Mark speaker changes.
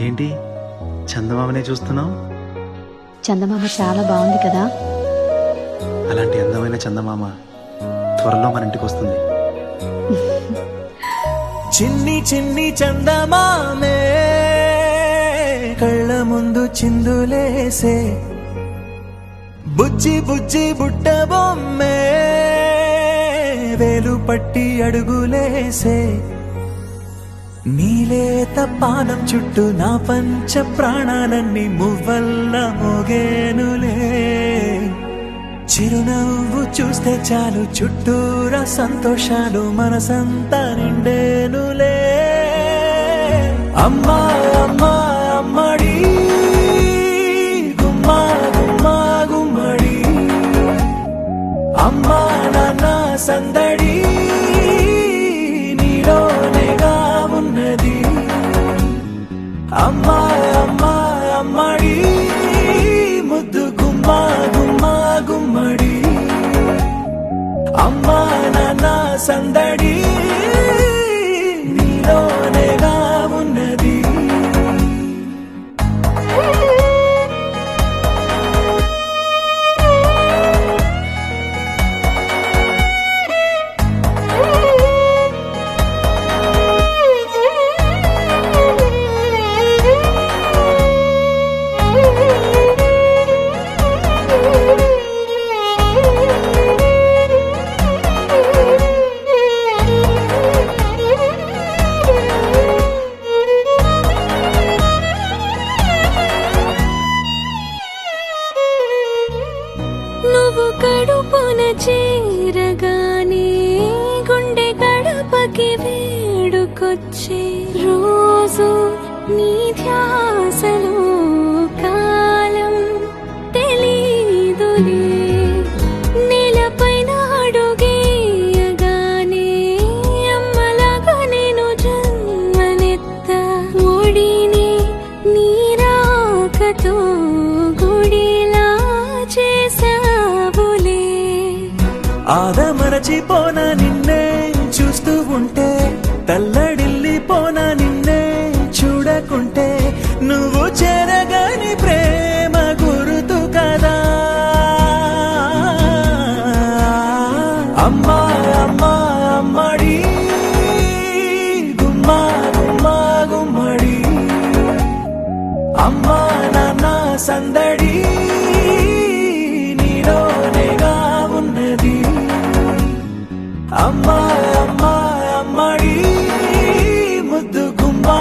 Speaker 1: ఏంటి చందమామనే చూస్తున్నావు?
Speaker 2: చందమామ చాలా బాగుంది కదా.
Speaker 1: అలాంటి అందమైన చందమామ త్వరలో మన ఇంటికి వస్తుంది.
Speaker 3: చిన్ని చిన్ని చందమామే కళ్ళ ముందు చిందులేసే, బుజ్జి బుజ్జి బుట్ట బొమ్మే వేలు పట్టి అడుగులేసే, నీలేత పానం చుట్టూ నా పంచ ప్రాణాలన్నీ మువ్వల్ల మోగేనులే. చిరునవ్వు చూస్తే చాలు చుట్టూరా సంతోషాలు మనసంతా నిండేనులే. అమ్మా అమ్మా అమ్మడి గుమ్మా గుమ్మా గుమ్మడి, అమ్మా నాన్న సందడి నీలోనేగా ఉన్నది. అమ్మా అమ్మా అమ్మడి ముద్దు గుమ్మా గుమ్మా గుమ్మడి, అమ్మా నాన్న సందడి నీలోనేగా ఉన్నది.
Speaker 4: నువ్వు కడుపున చేరగానే గుండె గడపకి వేడుకొచ్చే, రోజు నీ ధ్యాసలో కాలం తెలీదులే. నేలపైన అడుగేయగానే అమ్మలాగా నేను జన్మనెత్త, ఒడిని నీ రాకతో గుడిలా చేసావులే.
Speaker 3: ఆదమరచిపోనా నిన్నే చూస్తూ ఉంటే, తల్లడిల్లిపోనా నిన్నే చూడకుంటే, నువ్వు చెరగని ప్రేమ గురుతు కదా. అమ్మా అమ్మా అమ్మడి గుమ్మా గుమ్మా గుమ్మడి, అమ్మా నాన్న సందడి నీలోనేగా ఉన్నది. అమ్మా అమ్మా అమ్మడి ముద్దు గుమ్మా